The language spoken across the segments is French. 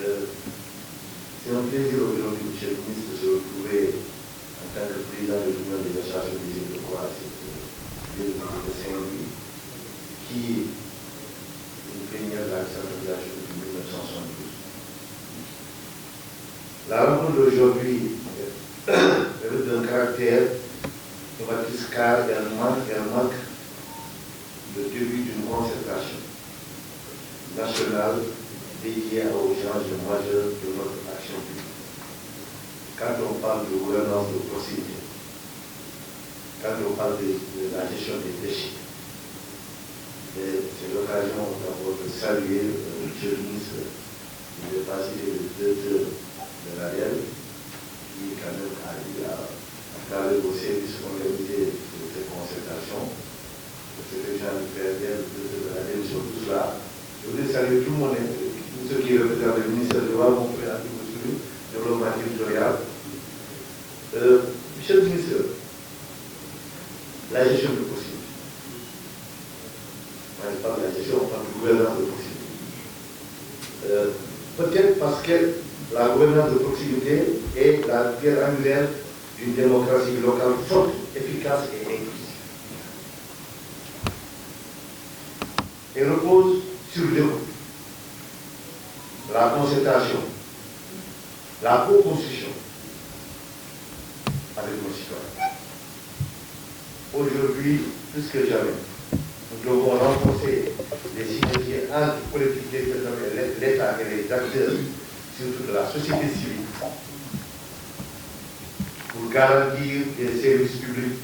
C'est un plaisir aujourd'hui, M. le ministre, de se retrouver en tant que président de l'Union des associations des îles de Croix, de Saint-Louis, qui est une plénière de la centralisation depuis 1972. La rencontre d'aujourd'hui est d'un caractère novatrice car elle marque le début d'une concertation nationale dédiée aux enjeux majeurs de notre action publique. Quand on parle de gouvernance de proximité, quand on parle de la gestion des déchets, c'est l'occasion d'abord de saluer M. le ministre qui est passé le directeur de l'AREL, qui quand même a eu à travers vos services organisés de cette concertation, le secrétaire du PRDL, le directeur de l'AREL, sur tout cela. Je voudrais saluer tout le monde, tous ceux qui représentent le ministère de l'Ouest, mon frère, du développement territorial. Monsieur le ministre, la gestion de proximité. On ne parle pas de la gestion, on parle de gouvernance de proximité. Peut-être parce que la gouvernance de proximité est la pierre angulaire d'une démocratie locale forte, efficace et inclusive. Elle repose sur deux points. La concertation, la co-construction avec nos citoyens. Aujourd'hui, plus que jamais, nous devons renforcer les synergies entre collectivités territoriales, l'État et les acteurs, surtout de la société civile, pour garantir des services publics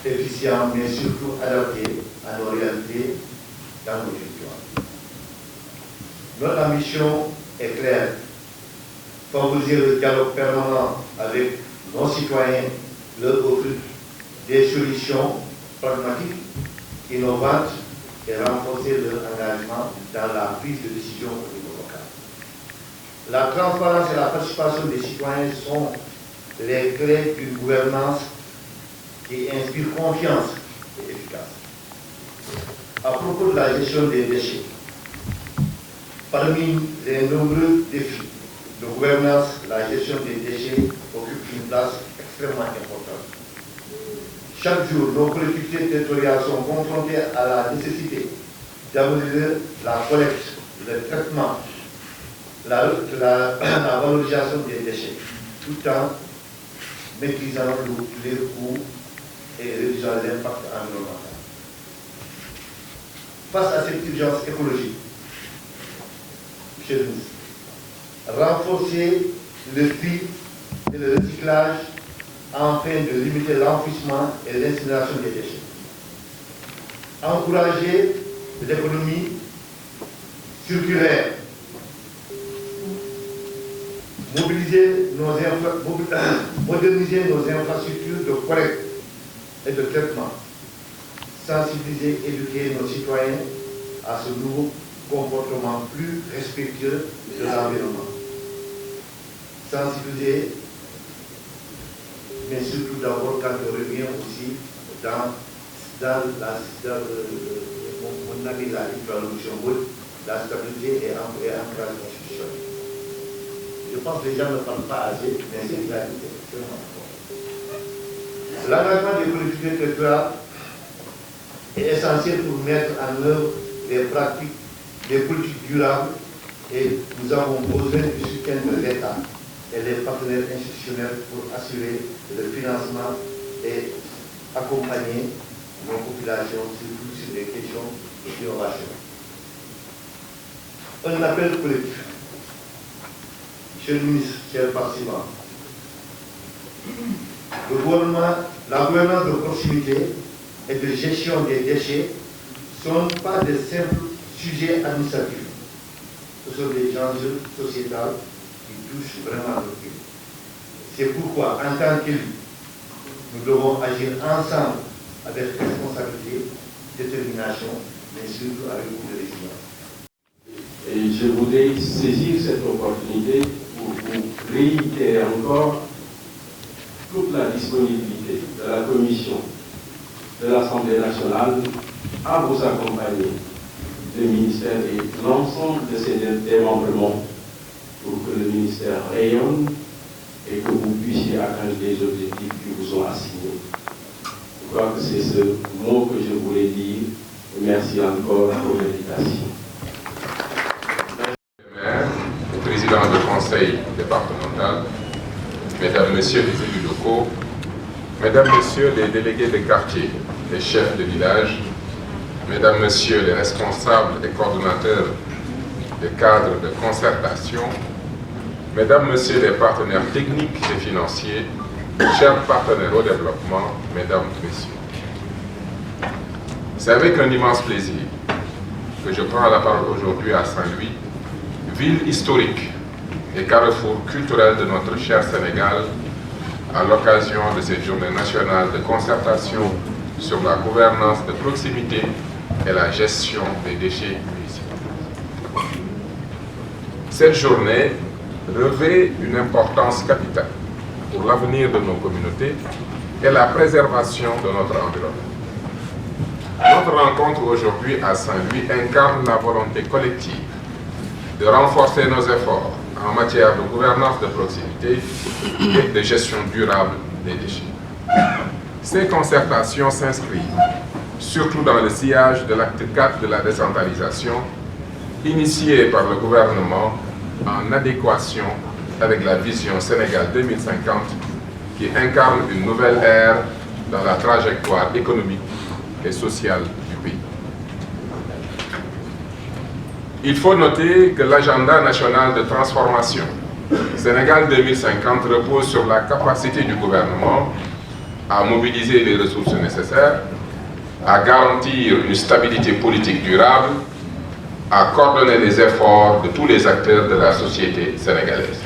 efficients, mais surtout adaptés à nos réalités dans nos territoires. Notre ambition est claire: favoriser le dialogue permanent avec nos citoyens, leur offrir des solutions pragmatiques, innovantes et renforcer leur engagement dans la prise de décision au niveau local. La transparence et la participation des citoyens sont les clés d'une gouvernance qui inspire confiance et efficace. À propos de la gestion des déchets, parmi les nombreux défis de gouvernance, la gestion des déchets occupe une place extrêmement importante. Chaque jour, nos collectivités territoriales sont confrontées à la nécessité d'améliorer la collecte, le traitement, la valorisation des déchets, tout en maîtrisant les coûts et réduisant l'impact environnemental. Face à cette urgence écologique, Monsieur le ministre, renforcer le tri et le recyclage afin de limiter l'enfouissement et l'incinération des déchets. Encourager l'économie circulaire. Moderniser nos infrastructures de collecte et de traitement. Sensibiliser et éduquer nos citoyens à ce nouveau comportement plus respectueux de l'environnement. Sensibiliser, mais surtout d'abord quand on revient aussi dans mon ami la Luxembourg, la stabilité et l'ancrage institutionnel. Je pense que les gens ne parlent pas assez, mais c'est une réalité extrêmement importante. L'engagement des collectivités territoriales est essentiel pour mettre en œuvre des pratiques, des politiques durables, et nous avons besoin du soutien de l'État et des partenaires institutionnels pour assurer le financement et accompagner nos populations, surtout sur des questions d'innovation. Un appel collectif. Monsieur le ministre, chers participants, la gouvernance de proximité et de gestion des déchets ne sont pas de simples sujets administratifs. Ce sont des enjeux sociétals qui touchent vraiment notre pays. C'est pourquoi, en tant qu'élus, nous devons agir ensemble avec responsabilité, détermination, mais surtout avec beaucoup de résilience. Et je voudrais saisir cette opportunité pour vous réitérer encore toute la disponibilité de la Commission de l'Assemblée nationale à vous accompagner le ministère et l'ensemble de ses démembrements pour que le ministère rayonne et que vous puissiez atteindre les objectifs qui vous sont assignés. Je crois que c'est ce mot que je voulais dire. Merci encore pour l'invitation. Président du conseil départemental, mesdames, messieurs les élus locaux, mesdames, messieurs les délégués de quartier, les chefs de village, mesdames, messieurs les responsables et coordonnateurs des cadres de concertation, mesdames, messieurs les partenaires techniques et financiers, chers partenaires au développement, mesdames, messieurs. C'est avec un immense plaisir que je prends la parole aujourd'hui à Saint-Louis, ville historique et carrefour culturel de notre cher Sénégal, à l'occasion de cette journée nationale de concertation sur la gouvernance de proximité et la gestion des déchets municipaux. Cette journée revêt une importance capitale pour l'avenir de nos communautés et la préservation de notre environnement. Notre rencontre aujourd'hui à Saint-Louis incarne la volonté collective de renforcer nos efforts en matière de gouvernance de proximité et de gestion durable des déchets. Ces concertations s'inscrivent surtout dans le sillage de l'acte 4 de la décentralisation, initié par le gouvernement en adéquation avec la vision Sénégal 2050 qui incarne une nouvelle ère dans la trajectoire économique et sociale du pays. Il faut noter que l'agenda national de transformation Sénégal 2050 repose sur la capacité du gouvernement à mobiliser les ressources nécessaires, à garantir une stabilité politique durable, à coordonner les efforts de tous les acteurs de la société sénégalaise.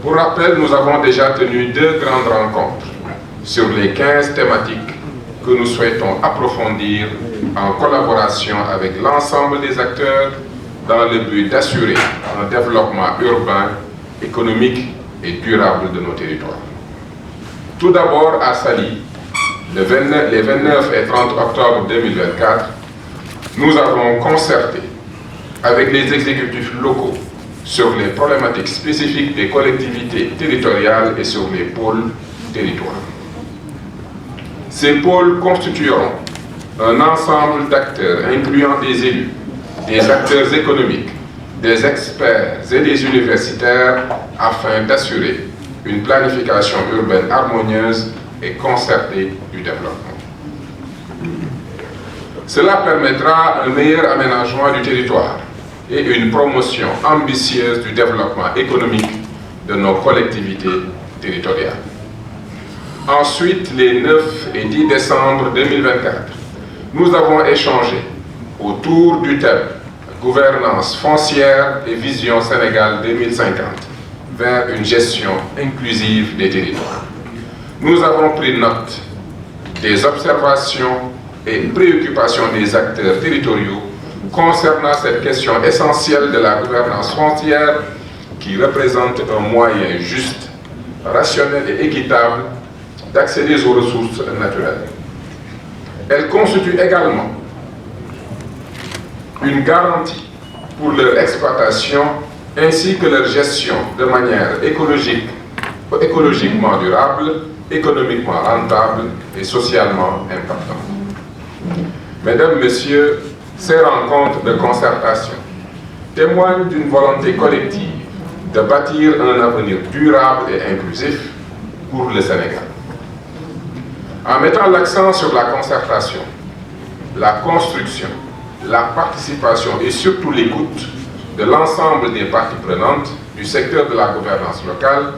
Pour rappel, nous avons déjà tenu 2 grandes rencontres sur les 15 thématiques que nous souhaitons approfondir en collaboration avec l'ensemble des acteurs dans le but d'assurer un développement urbain, économique et durable de nos territoires. Tout d'abord à Saly, les 29 et 30 octobre 2024, nous avons concerté avec les exécutifs locaux sur les problématiques spécifiques des collectivités territoriales et sur les pôles territoires. Ces pôles constitueront un ensemble d'acteurs incluant des élus, des acteurs économiques, des experts et des universitaires afin d'assurer une planification urbaine harmonieuse et concertée du développement. Cela permettra un meilleur aménagement du territoire et une promotion ambitieuse du développement économique de nos collectivités territoriales. Ensuite, les 9 et 10 décembre 2024, nous avons échangé autour du thème « Gouvernance foncière et vision Sénégal 2050 » vers une gestion inclusive des territoires. Nous avons pris note des observations et préoccupations des acteurs territoriaux concernant cette question essentielle de la gouvernance foncière qui représente un moyen juste, rationnel et équitable d'accéder aux ressources naturelles. Elle constitue également une garantie pour leur exploitation ainsi que leur gestion de manière écologiquement durable, économiquement rentable et socialement impactante. Mesdames, Messieurs, ces rencontres de concertation témoignent d'une volonté collective de bâtir un avenir durable et inclusif pour le Sénégal. En mettant l'accent sur la concertation, la construction, la participation et surtout l'écoute de l'ensemble des parties prenantes du secteur de la gouvernance locale,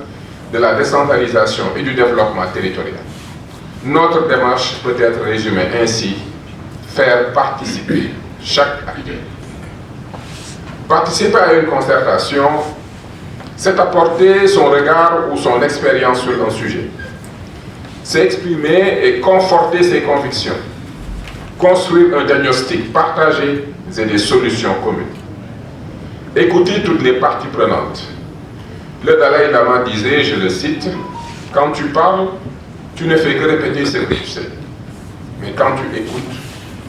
de la décentralisation et du développement territorial. Notre démarche peut être résumée ainsi: faire participer chaque acteur. Participer à une concertation, c'est apporter son regard ou son expérience sur un sujet. C'est exprimer et conforter ses convictions, construire un diagnostic partagé et des solutions communes. Écouter toutes les parties prenantes. Le Dalai Lama disait, je le cite, « Quand tu parles, tu ne fais que répéter ce que tu sais. Mais quand tu écoutes,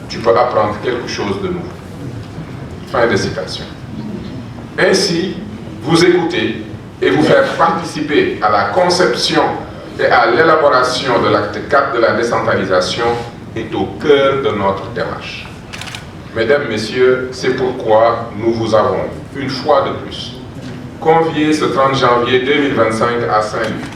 tu peux apprendre quelque chose de nouveau. » Fin de citation. Ainsi, vous écouter et vous faire participer à la conception et à l'élaboration de l'acte 4 de la décentralisation est au cœur de notre démarche. Mesdames, Messieurs, c'est pourquoi nous vous avons, une fois de plus, convié ce 30 janvier 2025 à Saint-Louis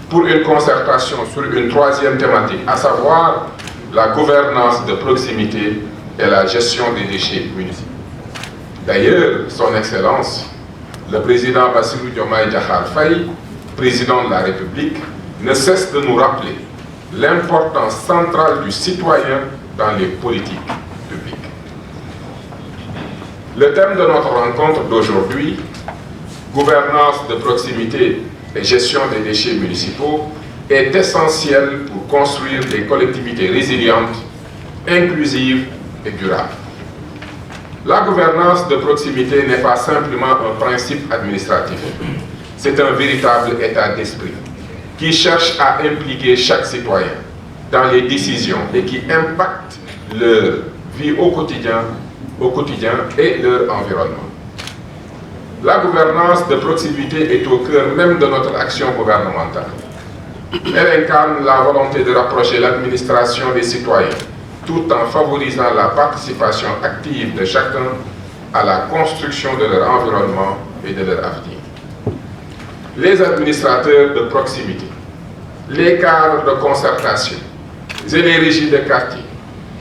pour une concertation sur une troisième thématique, à savoir la gouvernance de proximité et la gestion des déchets municipaux. D'ailleurs, Son Excellence, le président Bassirou Diomaye Diakhar Faye, président de la République, ne cesse de nous rappeler l'importance centrale du citoyen dans les politiques publiques. Le thème de notre rencontre d'aujourd'hui, gouvernance de proximité et gestion des déchets municipaux, est essentiel pour construire des collectivités résilientes, inclusives et durables. La gouvernance de proximité n'est pas simplement un principe administratif, c'est un véritable état d'esprit qui cherche à impliquer chaque citoyen dans les décisions et qui impacte leur vie au quotidien et leur environnement. La gouvernance de proximité est au cœur même de notre action gouvernementale. Elle incarne la volonté de rapprocher l'administration des citoyens, tout en favorisant la participation active de chacun à la construction de leur environnement et de leur avenir. Les administrateurs de proximité, les cadres de concertation et les régies de quartier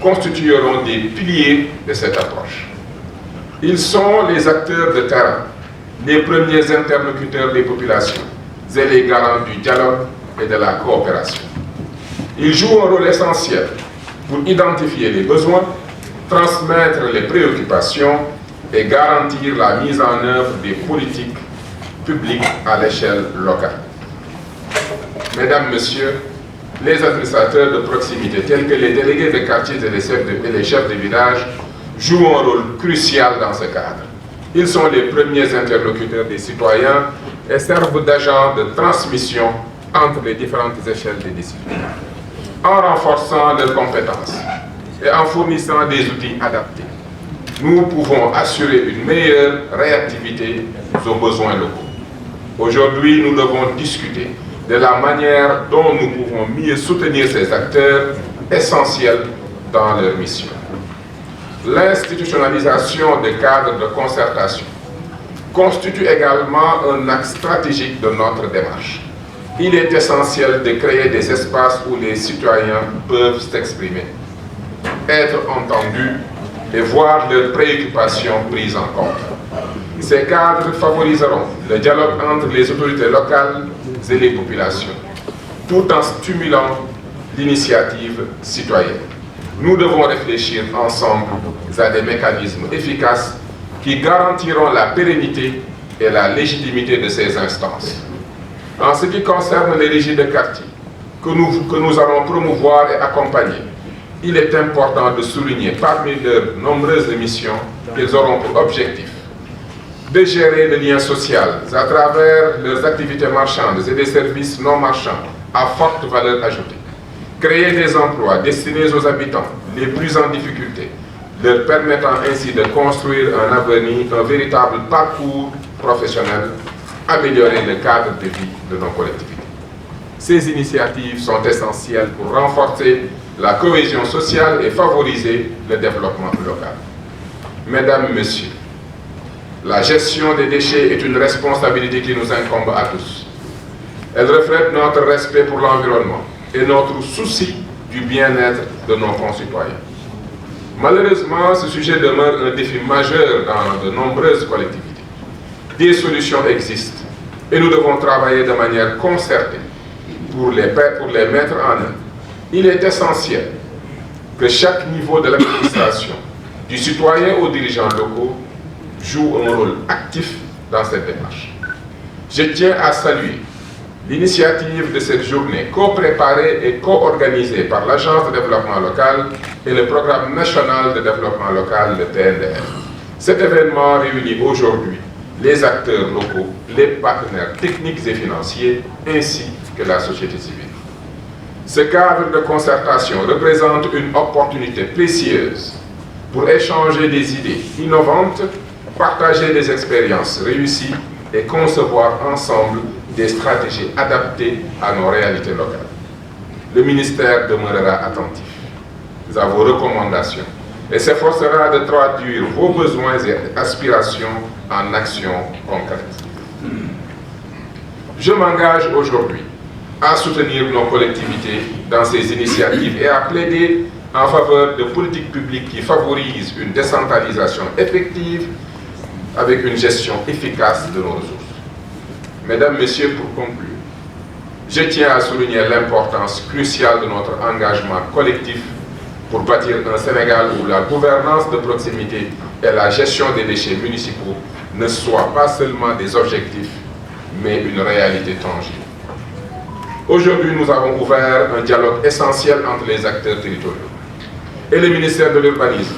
constitueront des piliers de cette approche. Ils sont les acteurs de terrain, les premiers interlocuteurs des populations et les garants du dialogue et de la coopération. Ils jouent un rôle essentiel pour identifier les besoins, transmettre les préoccupations et garantir la mise en œuvre des politiques publiques à l'échelle locale. Mesdames, Messieurs, les administrateurs de proximité, tels que les délégués de quartier et les chefs de village, jouent un rôle crucial dans ce cadre. Ils sont les premiers interlocuteurs des citoyens et servent d'agents de transmission entre les différentes échelles des décisions. En renforçant leurs compétences et en fournissant des outils adaptés, nous pouvons assurer une meilleure réactivité aux besoins locaux. Aujourd'hui, nous devons discuter de la manière dont nous pouvons mieux soutenir ces acteurs essentiels dans leur mission. L'institutionnalisation des cadres de concertation constitue également un axe stratégique de notre démarche. Il est essentiel de créer des espaces où les citoyens peuvent s'exprimer, être entendus et voir leurs préoccupations prises en compte. Ces cadres favoriseront le dialogue entre les autorités locales et les populations, tout en stimulant l'initiative citoyenne. Nous devons réfléchir ensemble à des mécanismes efficaces qui garantiront la pérennité et la légitimité de ces instances. En ce qui concerne les régies de quartier, que nous allons promouvoir et accompagner, il est important de souligner parmi leurs nombreuses missions qu'elles auront pour objectif de gérer le lien social à travers leurs activités marchandes et des services non marchands à forte valeur ajoutée, créer des emplois destinés aux habitants les plus en difficulté, leur permettant ainsi de construire un avenir, un véritable parcours professionnel, améliorer le cadre de vie de nos collectivités. Ces initiatives sont essentielles pour renforcer la cohésion sociale et favoriser le développement local. Mesdames, Messieurs, la gestion des déchets est une responsabilité qui nous incombe à tous. Elle reflète notre respect pour l'environnement et notre souci du bien-être de nos concitoyens. Malheureusement, ce sujet demeure un défi majeur dans de nombreuses collectivités. Des solutions existent et nous devons travailler de manière concertée pour les mettre en œuvre. Il est essentiel que chaque niveau de l'administration, du citoyen aux dirigeants locaux, joue un rôle actif dans cette démarche. Je tiens à saluer l'initiative de cette journée co-préparée et co-organisée par l'Agence de développement local et le Programme national de développement local, le PNDR. Cet événement réunit aujourd'hui les acteurs locaux, les partenaires techniques et financiers, ainsi que la société civile. Ce cadre de concertation représente une opportunité précieuse pour échanger des idées innovantes, partager des expériences réussies et concevoir ensemble des stratégies adaptées à nos réalités locales. Le ministère demeurera attentif à vos recommandations et s'efforcera de traduire vos besoins et aspirations en actions concrètes. Je m'engage aujourd'hui à soutenir nos collectivités dans ces initiatives et à plaider en faveur de politiques publiques qui favorisent une décentralisation effective avec une gestion efficace de nos ressources. Mesdames, Messieurs, pour conclure, je tiens à souligner l'importance cruciale de notre engagement collectif pour bâtir un Sénégal où la gouvernance de proximité et la gestion des déchets municipaux ne soient pas seulement des objectifs, mais une réalité tangible. Aujourd'hui, nous avons ouvert un dialogue essentiel entre les acteurs territoriaux et le ministère de l'Urbanisme,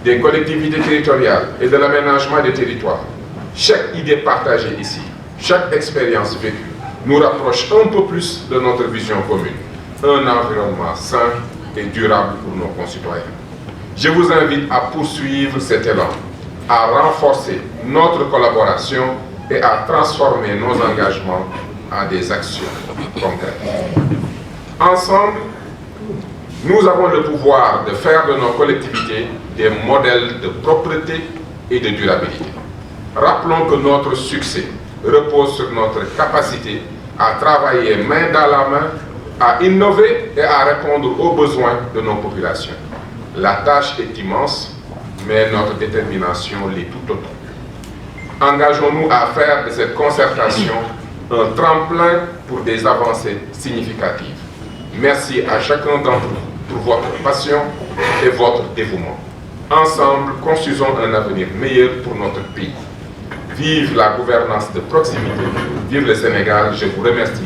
des collectivités territoriales et de l'aménagement des territoires. Chaque idée partagée ici, chaque expérience vécue, nous rapproche un peu plus de notre vision commune, un environnement sain et durable pour nos concitoyens. Je vous invite à poursuivre cet élan, à renforcer notre collaboration et à transformer nos engagements en des actions concrètes. Ensemble, nous avons le pouvoir de faire de nos collectivités des modèles de propreté et de durabilité. Rappelons que notre succès repose sur notre capacité à travailler main dans la main, à innover et à répondre aux besoins de nos populations. La tâche est immense, mais notre détermination l'est tout autant. Engageons-nous à faire de cette concertation un tremplin pour des avancées significatives. Merci à chacun d'entre vous pour votre passion et votre dévouement. Ensemble, construisons un avenir meilleur pour notre pays. Vive la gouvernance de proximité, vive le Sénégal, je vous remercie.